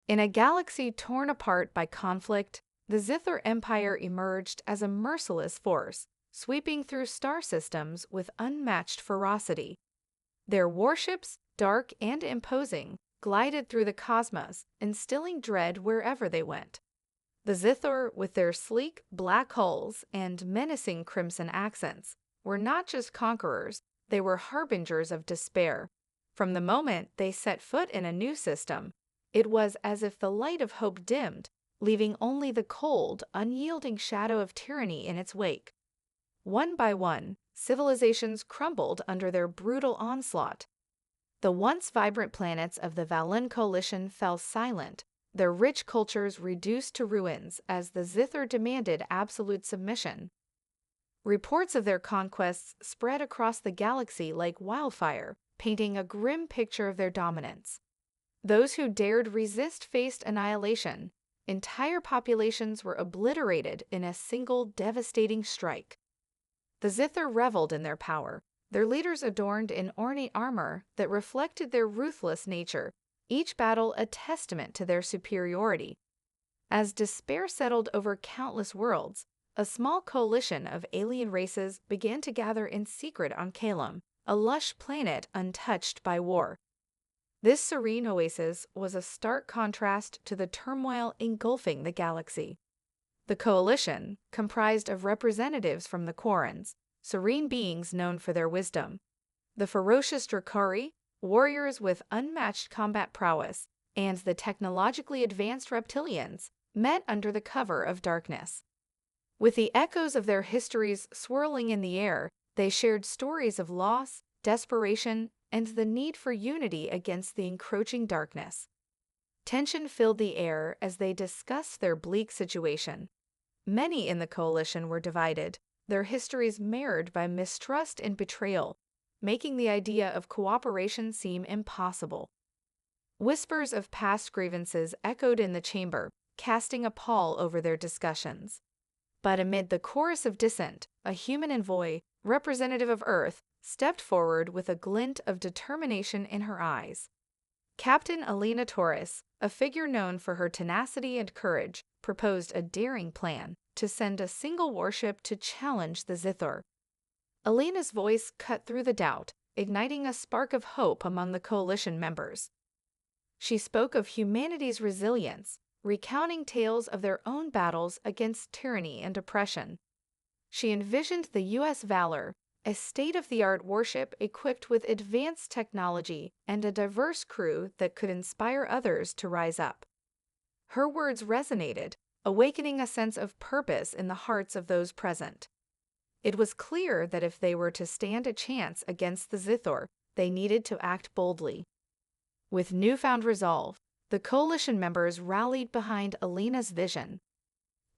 In a galaxy torn apart by conflict, the Zithor Empire emerged as a merciless force, sweeping through star systems with unmatched ferocity. Their warships, dark and imposing, glided through the cosmos, instilling dread wherever they went. The Zithor, with their sleek black hulls and menacing crimson accents, were not just conquerors, they were harbingers of despair. From the moment they set foot in a new system, it was as if the light of hope dimmed, leaving only the cold, unyielding shadow of tyranny in its wake. One by one, civilizations crumbled under their brutal onslaught. The once vibrant planets of the Valen Coalition fell silent, their rich cultures reduced to ruins as the Zithor demanded absolute submission. Reports of their conquests spread across the galaxy like wildfire, painting a grim picture of their dominance. Those who dared resist faced annihilation. Entire populations were obliterated in a single devastating strike. The Zithor reveled in their power, their leaders adorned in ornate armor that reflected their ruthless nature, each battle a testament to their superiority. As despair settled over countless worlds, a small coalition of alien races began to gather in secret on Calum, a lush planet untouched by war. This serene oasis was a stark contrast to the turmoil engulfing the galaxy. The coalition, comprised of representatives from the Quarrens, serene beings known for their wisdom, the ferocious Drakari, warriors with unmatched combat prowess, and the technologically advanced reptilians, met under the cover of darkness. With the echoes of their histories swirling in the air, they shared stories of loss, desperation, and the need for unity against the encroaching darkness. Tension filled the air as they discussed their bleak situation. Many in the coalition were divided, their histories marred by mistrust and betrayal, making the idea of cooperation seem impossible. Whispers of past grievances echoed in the chamber, casting a pall over their discussions. But amid the chorus of dissent, a human envoy, representative of Earth, stepped forward with a glint of determination in her eyes. Captain Alina Torres, a figure known for her tenacity and courage, proposed a daring plan to send a single warship to challenge the Zithor. Alina's voice cut through the doubt, igniting a spark of hope among the coalition members. She spoke of humanity's resilience, recounting tales of their own battles against tyranny and oppression. She envisioned the U.S. Valor, a state-of-the-art warship equipped with advanced technology and a diverse crew that could inspire others to rise up. Her words resonated, awakening a sense of purpose in the hearts of those present. It was clear that if they were to stand a chance against the Zithor, they needed to act boldly. With newfound resolve, the coalition members rallied behind Alina's vision.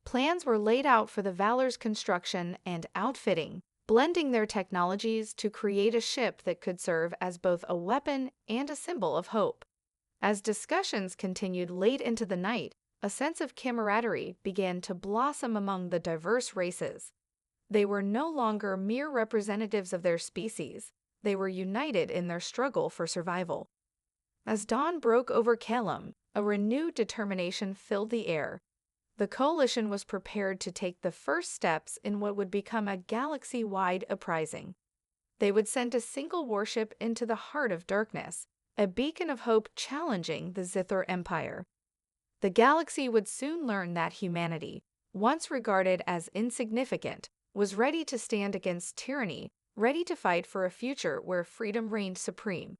Plans were laid out for the Valor's construction and outfitting, blending their technologies to create a ship that could serve as both a weapon and a symbol of hope. As discussions continued late into the night, a sense of camaraderie began to blossom among the diverse races. They were no longer mere representatives of their species, they were united in their struggle for survival. As dawn broke over Calum, a renewed determination filled the air. The coalition was prepared to take the first steps in what would become a galaxy-wide uprising. They would send a single warship into the heart of darkness, a beacon of hope challenging the Zithor Empire. The galaxy would soon learn that humanity, once regarded as insignificant, was ready to stand against tyranny, ready to fight for a future where freedom reigned supreme.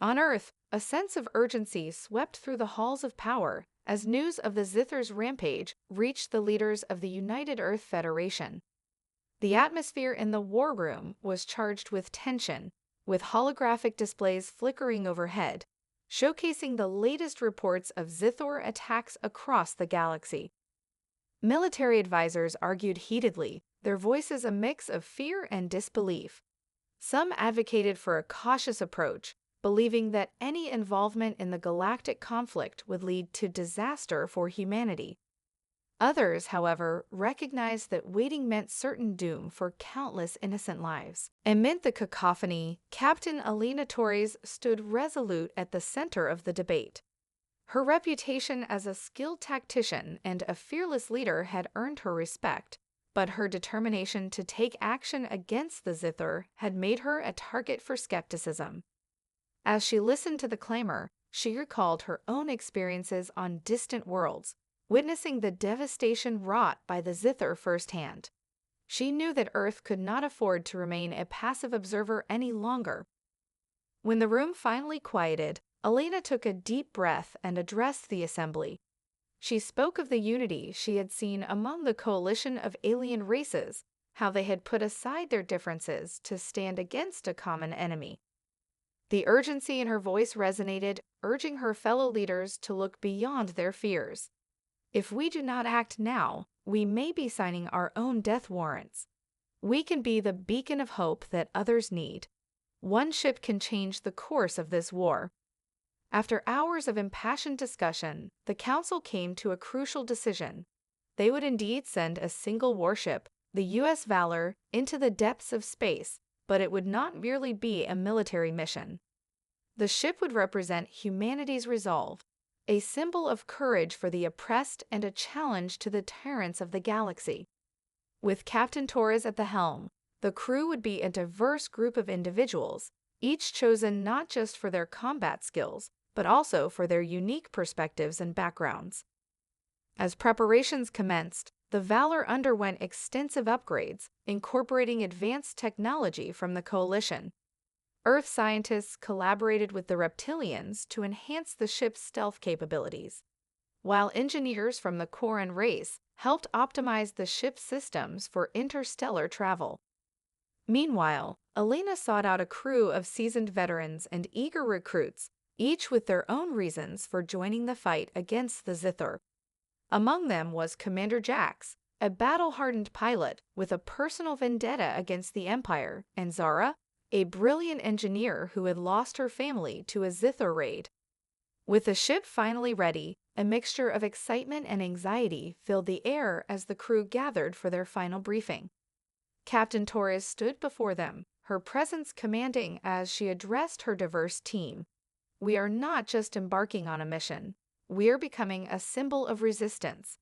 On Earth, a sense of urgency swept through the halls of power as news of the Zithor's rampage reached the leaders of the United Earth Federation. The atmosphere in the war room was charged with tension, with holographic displays flickering overhead, showcasing the latest reports of Zithor attacks across the galaxy. Military advisors argued heatedly, their voices a mix of fear and disbelief. Some advocated for a cautious approach, believing that any involvement in the galactic conflict would lead to disaster for humanity. Others, however, recognized that waiting meant certain doom for countless innocent lives. Amid the cacophony, Captain Alina Torres stood resolute at the center of the debate. Her reputation as a skilled tactician and a fearless leader had earned her respect, but her determination to take action against the Zithor had made her a target for skepticism. As she listened to the clamor, she recalled her own experiences on distant worlds, witnessing the devastation wrought by the Zithor firsthand. She knew that Earth could not afford to remain a passive observer any longer. When the room finally quieted, Elena took a deep breath and addressed the assembly. She spoke of the unity she had seen among the coalition of alien races, how they had put aside their differences to stand against a common enemy. The urgency in her voice resonated, urging her fellow leaders to look beyond their fears. If we do not act now, we may be signing our own death warrants. We can be the beacon of hope that others need. One ship can change the course of this war. After hours of impassioned discussion, the Council came to a crucial decision. They would indeed send a single warship, the U.S. Valor, into the depths of space, but it would not merely be a military mission. The ship would represent humanity's resolve, a symbol of courage for the oppressed and a challenge to the tyrants of the galaxy. With Captain Torres at the helm, the crew would be a diverse group of individuals, each chosen not just for their combat skills, but also for their unique perspectives and backgrounds. As preparations commenced, the Valor underwent extensive upgrades, incorporating advanced technology from the Coalition. Earth scientists collaborated with the Reptilians to enhance the ship's stealth capabilities, while engineers from the Koran race helped optimize the ship's systems for interstellar travel. Meanwhile, Elena sought out a crew of seasoned veterans and eager recruits, each with their own reasons for joining the fight against the Zithor. Among them was Commander Jax, a battle-hardened pilot with a personal vendetta against the Empire, and Zara, a brilliant engineer who had lost her family to a Zithor raid. With the ship finally ready, a mixture of excitement and anxiety filled the air as the crew gathered for their final briefing. Captain Torres stood before them, her presence commanding as she addressed her diverse team. We are not just embarking on a mission. We are becoming a symbol of resistance.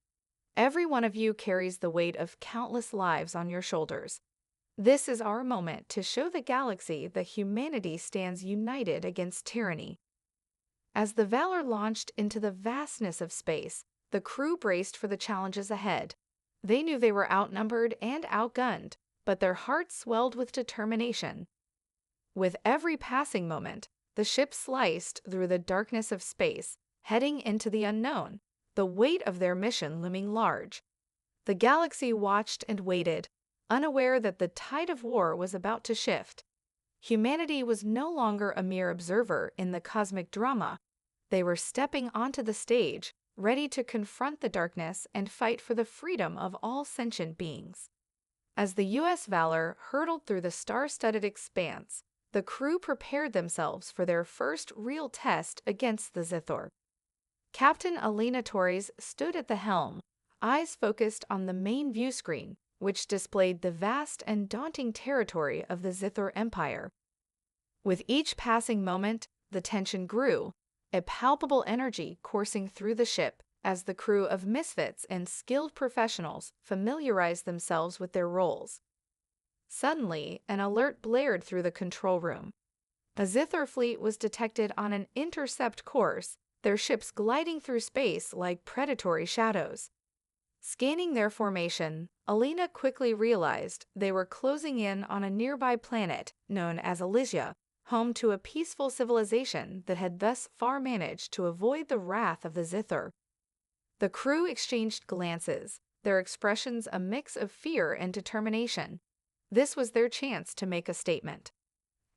Every one of you carries the weight of countless lives on your shoulders. This is our moment to show the galaxy that humanity stands united against tyranny. As the Valor launched into the vastness of space, the crew braced for the challenges ahead. They knew they were outnumbered and outgunned, but their hearts swelled with determination. With every passing moment, the ship sliced through the darkness of space, heading into the unknown, the weight of their mission looming large. The galaxy watched and waited, unaware that the tide of war was about to shift. Humanity was no longer a mere observer in the cosmic drama. They were stepping onto the stage, ready to confront the darkness and fight for the freedom of all sentient beings. As the U.S. Valor hurtled through the star-studded expanse, the crew prepared themselves for their first real test against the Zithor. Captain Elena Torres stood at the helm, eyes focused on the main view screen, which displayed the vast and daunting territory of the Zithor Empire. With each passing moment, the tension grew, a palpable energy coursing through the ship as the crew of misfits and skilled professionals familiarized themselves with their roles. Suddenly, an alert blared through the control room. A Zithor fleet was detected on an intercept course, their ships gliding through space like predatory shadows. Scanning their formation, Elena quickly realized they were closing in on a nearby planet known as Elysia, home to a peaceful civilization that had thus far managed to avoid the wrath of the Zithor. The crew exchanged glances, their expressions a mix of fear and determination. This was their chance to make a statement.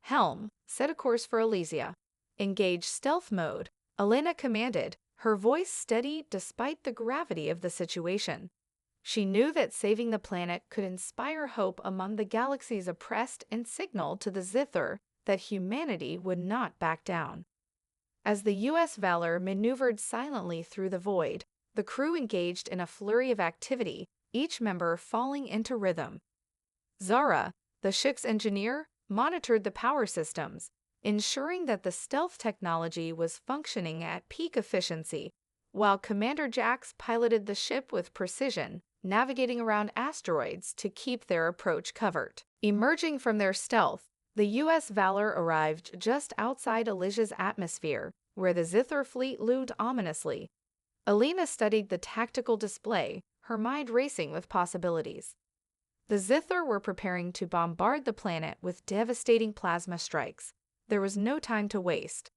Helm, set a course for Elysia. Engage stealth mode, Elena commanded, her voice steady despite the gravity of the situation. She knew that saving the planet could inspire hope among the galaxy's oppressed and signal to the Zithor that humanity would not back down. As the U.S. Valor maneuvered silently through the void, the crew engaged in a flurry of activity, each member falling into rhythm. Zara, the ship's engineer, monitored the power systems, ensuring that the stealth technology was functioning at peak efficiency, while Commander Jax piloted the ship with precision, navigating around asteroids to keep their approach covered. Emerging from their stealth, the U.S. Valor arrived just outside Alicia's atmosphere, where the Zither fleet loomed ominously. Alina studied the tactical display, her mind racing with possibilities. The Zither were preparing to bombard the planet with devastating plasma strikes. There was no time to waste.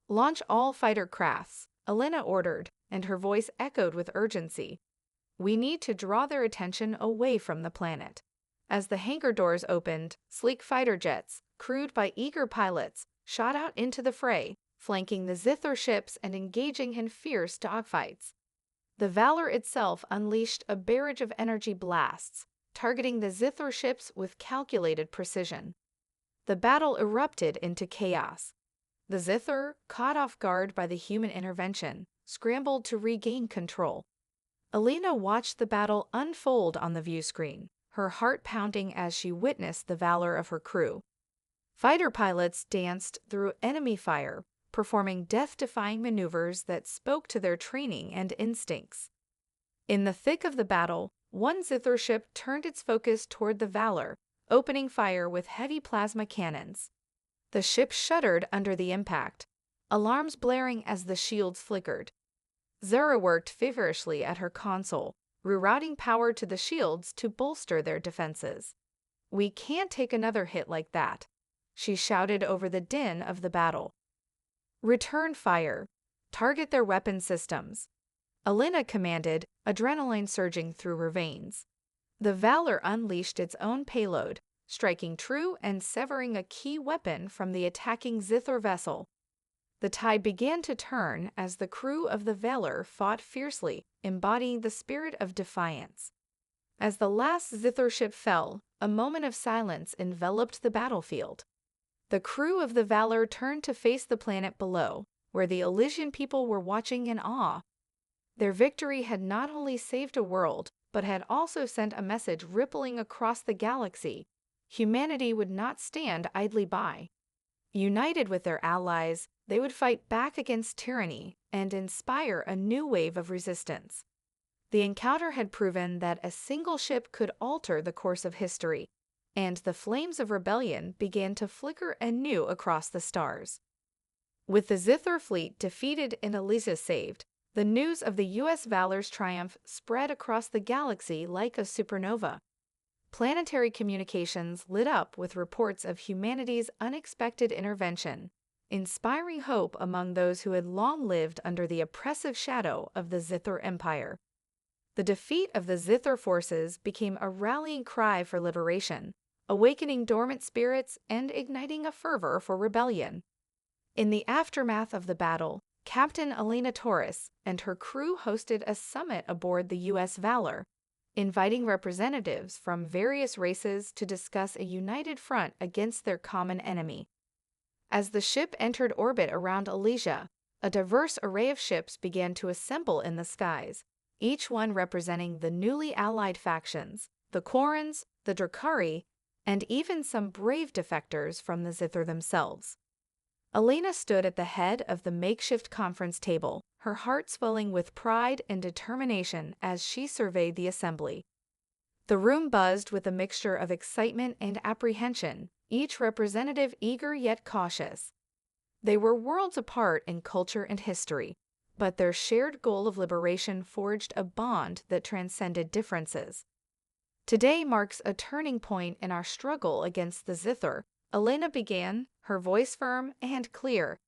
"Launch all fighter crafts," Alina ordered, and her voice echoed with urgency. "We need to draw their attention away from the planet." As the hangar doors opened, sleek fighter jets, crewed by eager pilots, shot out into the fray, flanking the Zither ships and engaging in fierce dogfights. The Valor itself unleashed a barrage of energy blasts, targeting the Zither ships with calculated precision. The battle erupted into chaos. The Zither, caught off guard by the human intervention, scrambled to regain control. Alina watched the battle unfold on the view screen, her heart pounding as she witnessed the valor of her crew. Fighter pilots danced through enemy fire, performing death-defying maneuvers that spoke to their training and instincts. In the thick of the battle, one Zither ship turned its focus toward the Valor, opening fire with heavy plasma cannons. The ship shuddered under the impact, alarms blaring as the shields flickered. Zara worked feverishly at her console, rerouting power to the shields to bolster their defenses. "We can't take another hit like that," she shouted over the din of the battle. "Return fire. Target their weapon systems," Alina commanded, adrenaline surging through her veins. The Valor unleashed its own payload, striking true and severing a key weapon from the attacking Zither vessel. The tide began to turn as the crew of the Valor fought fiercely, embodying the spirit of defiance. As the last Zither ship fell, a moment of silence enveloped the battlefield. The crew of the Valor turned to face the planet below, where the Elysian people were watching in awe. Their victory had not only saved a world, but had also sent a message rippling across the galaxy. Humanity would not stand idly by. United with their allies, they would fight back against tyranny and inspire a new wave of resistance. The encounter had proven that a single ship could alter the course of history, and the flames of rebellion began to flicker anew across the stars. With the Zither fleet defeated and Elysia saved, the news of the U.S. Valor's triumph spread across the galaxy like a supernova. Planetary communications lit up with reports of humanity's unexpected intervention, inspiring hope among those who had long lived under the oppressive shadow of the Zither Empire. The defeat of the Zither forces became a rallying cry for liberation, awakening dormant spirits and igniting a fervor for rebellion. In the aftermath of the battle, Captain Elena Torres and her crew hosted a summit aboard the U.S. Valor, inviting representatives from various races to discuss a united front against their common enemy. As the ship entered orbit around Elysia, a diverse array of ships began to assemble in the skies, each one representing the newly allied factions, the Quarrens, the Drakari, and even some brave defectors from the Zither themselves. Elena stood at the head of the makeshift conference table, her heart swelling with pride and determination as she surveyed the assembly. The room buzzed with a mixture of excitement and apprehension, each representative eager yet cautious. They were worlds apart in culture and history, but their shared goal of liberation forged a bond that transcended differences. "Today marks a turning point in our struggle against the Zither," Elena began, her voice firm and clear.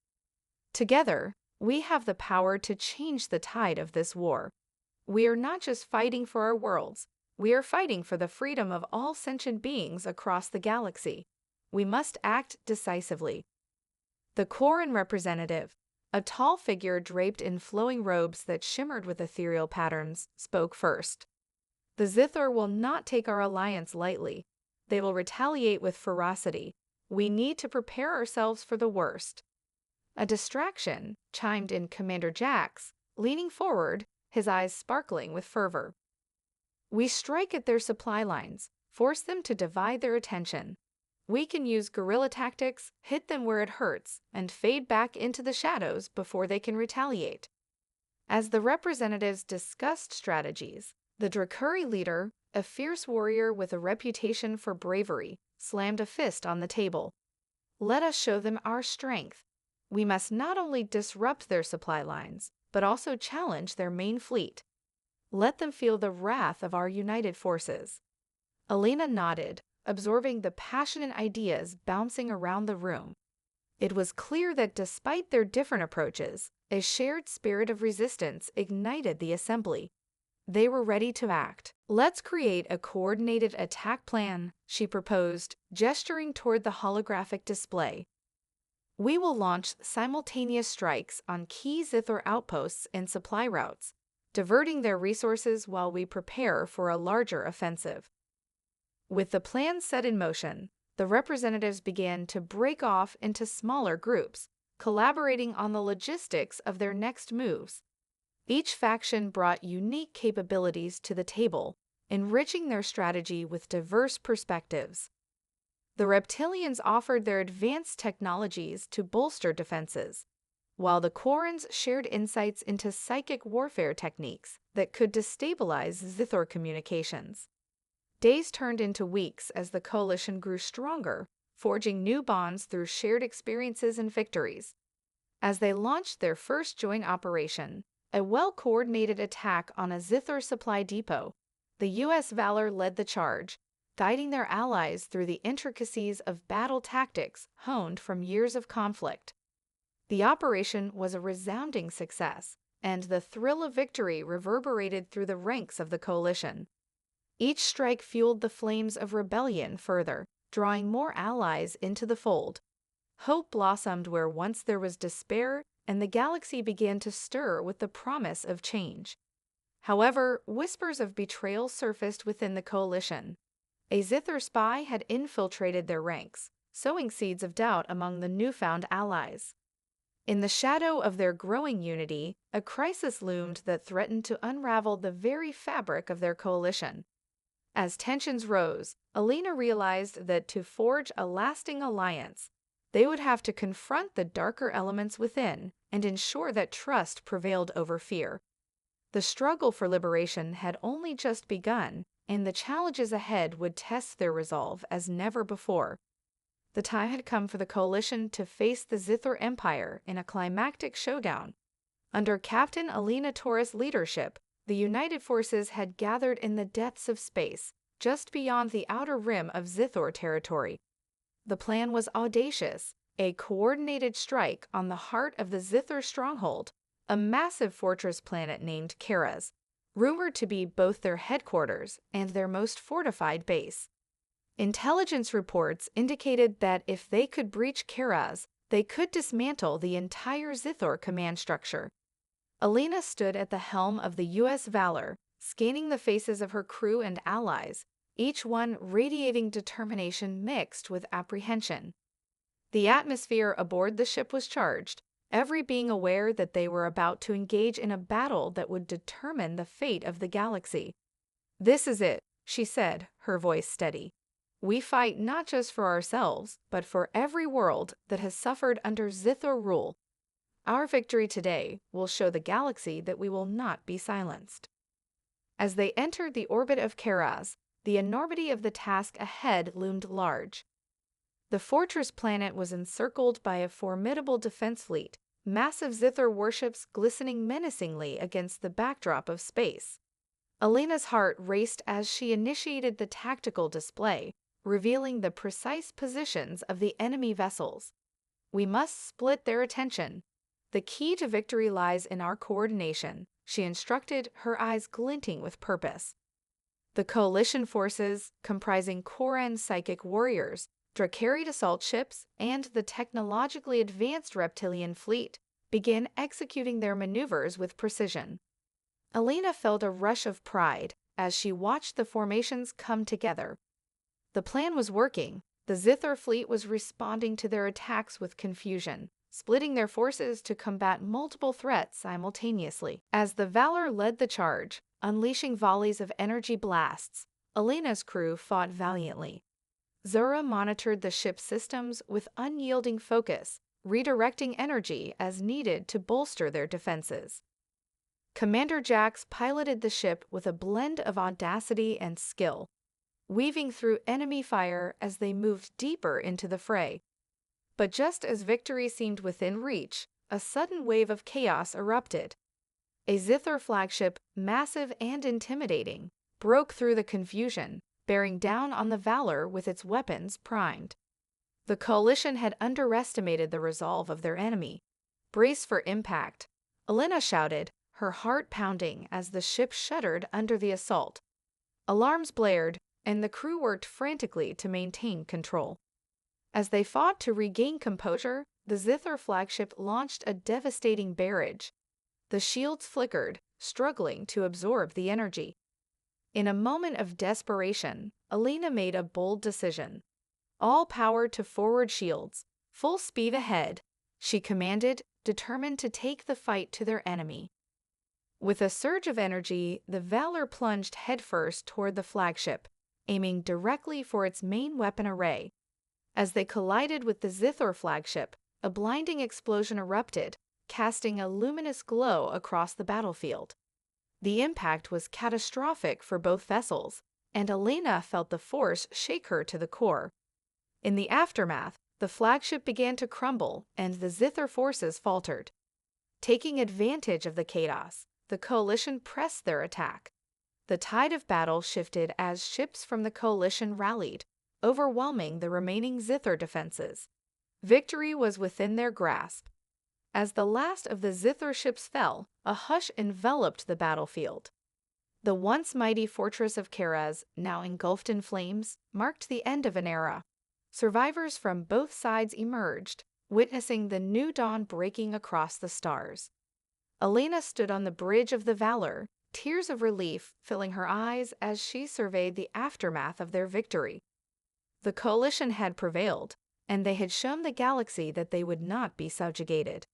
"Together, we have the power to change the tide of this war. We are not just fighting for our worlds, we are fighting for the freedom of all sentient beings across the galaxy. We must act decisively." The Quarren representative, a tall figure draped in flowing robes that shimmered with ethereal patterns, spoke first. "The Zither will not take our alliance lightly. They will retaliate with ferocity. We need to prepare ourselves for the worst." A distraction, chimed in Commander Jax, leaning forward, his eyes sparkling with fervor. "We strike at their supply lines, force them to divide their attention. We can use guerrilla tactics, hit them where it hurts, and fade back into the shadows before they can retaliate. As the representatives discussed strategies, the Drakuri leader, a fierce warrior with a reputation for bravery, slammed a fist on the table. Let us show them our strength. We must not only disrupt their supply lines, but also challenge their main fleet. Let them feel the wrath of our united forces. Alina nodded, absorbing the passionate ideas bouncing around the room. It was clear that despite their different approaches, a shared spirit of resistance ignited the assembly. They were ready to act. Let's create a coordinated attack plan, she proposed, gesturing toward the holographic display. We will launch simultaneous strikes on key Zithor outposts and supply routes, diverting their resources while we prepare for a larger offensive. With the plan set in motion, the representatives began to break off into smaller groups, collaborating on the logistics of their next moves. Each faction brought unique capabilities to the table, enriching their strategy with diverse perspectives. The reptilians offered their advanced technologies to bolster defenses, while the Quarrens shared insights into psychic warfare techniques that could destabilize Zithor communications. Days turned into weeks as the coalition grew stronger, forging new bonds through shared experiences and victories. As they launched their first joint operation, a well-coordinated attack on a Zithor supply depot, the U.S. Valor led the charge, guiding their allies through the intricacies of battle tactics honed from years of conflict. The operation was a resounding success, and the thrill of victory reverberated through the ranks of the coalition. Each strike fueled the flames of rebellion further, drawing more allies into the fold. Hope blossomed where once there was despair, and the galaxy began to stir with the promise of change. However, whispers of betrayal surfaced within the coalition. A Zithor spy had infiltrated their ranks, sowing seeds of doubt among the newfound allies. In the shadow of their growing unity, a crisis loomed that threatened to unravel the very fabric of their coalition. As tensions rose, Alina realized that to forge a lasting alliance, they would have to confront the darker elements within and ensure that trust prevailed over fear. The struggle for liberation had only just begun, and the challenges ahead would test their resolve as never before. The time had come for the coalition to face the Zithor Empire in a climactic showdown. Under Captain Alina Torres' leadership, the united forces had gathered in the depths of space, just beyond the outer rim of Zithor territory. The plan was audacious, a coordinated strike on the heart of the Zithor stronghold, a massive fortress planet named Karaz, rumored to be both their headquarters and their most fortified base. Intelligence reports indicated that if they could breach Karaz, they could dismantle the entire Zithor command structure. Alina stood at the helm of the U.S. Valor, scanning the faces of her crew and allies, each one radiating determination mixed with apprehension. The atmosphere aboard the ship was charged, every being aware that they were about to engage in a battle that would determine the fate of the galaxy. "This is it," she said, her voice steady. "We fight not just for ourselves, but for every world that has suffered under Zithor rule. Our victory today will show the galaxy that we will not be silenced." As they entered the orbit of Karaz, the enormity of the task ahead loomed large. The fortress planet was encircled by a formidable defense fleet, massive Zithor warships glistening menacingly against the backdrop of space. Alina's heart raced as she initiated the tactical display, revealing the precise positions of the enemy vessels. "We must split their attention. The key to victory lies in our coordination," she instructed, her eyes glinting with purpose. The coalition forces, comprising Quarren psychic warriors, Drakaried assault ships, and the technologically advanced reptilian fleet, began executing their maneuvers with precision. Alina felt a rush of pride as she watched the formations come together. The plan was working. The Zithor fleet was responding to their attacks with confusion, splitting their forces to combat multiple threats simultaneously. As the Valor led the charge, unleashing volleys of energy blasts, Alina's crew fought valiantly. Zura monitored the ship's systems with unyielding focus, redirecting energy as needed to bolster their defenses. Commander Jax piloted the ship with a blend of audacity and skill, weaving through enemy fire as they moved deeper into the fray. But just as victory seemed within reach, a sudden wave of chaos erupted. A Zither flagship, massive and intimidating, broke through the confusion, bearing down on the Valor with its weapons primed. The Coalition had underestimated the resolve of their enemy. "Brace for impact," Elena shouted, her heart pounding as the ship shuddered under the assault. Alarms blared, and the crew worked frantically to maintain control. As they fought to regain composure, the Zither flagship launched a devastating barrage. The shields flickered, struggling to absorb the energy. In a moment of desperation, Elena made a bold decision. "All power to forward shields, full speed ahead," she commanded, determined to take the fight to their enemy. With a surge of energy, the Valor plunged headfirst toward the flagship, aiming directly for its main weapon array. As they collided with the Zither flagship, a blinding explosion erupted, casting a luminous glow across the battlefield. The impact was catastrophic for both vessels, and Elena felt the force shake her to the core. In the aftermath, the flagship began to crumble and the Zither forces faltered. Taking advantage of the chaos, the Coalition pressed their attack. The tide of battle shifted as ships from the Coalition rallied, overwhelming the remaining Zither defenses. Victory was within their grasp. As the last of the Zither ships fell, a hush enveloped the battlefield. The once mighty fortress of Karaz, now engulfed in flames, marked the end of an era. Survivors from both sides emerged, witnessing the new dawn breaking across the stars. Elena stood on the bridge of the Valor, tears of relief filling her eyes as she surveyed the aftermath of their victory. The Coalition had prevailed, and they had shown the galaxy that they would not be subjugated.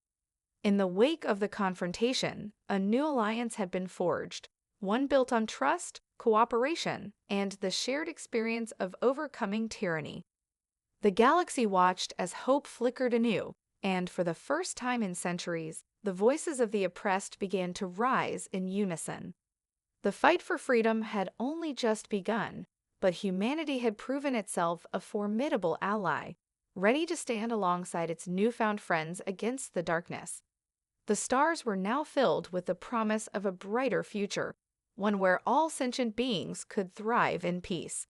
In the wake of the confrontation, a new alliance had been forged, one built on trust, cooperation, and the shared experience of overcoming tyranny. The galaxy watched as hope flickered anew, and for the first time in centuries, the voices of the oppressed began to rise in unison. The fight for freedom had only just begun, but humanity had proven itself a formidable ally, ready to stand alongside its newfound friends against the darkness. The stars were now filled with the promise of a brighter future, one where all sentient beings could thrive in peace.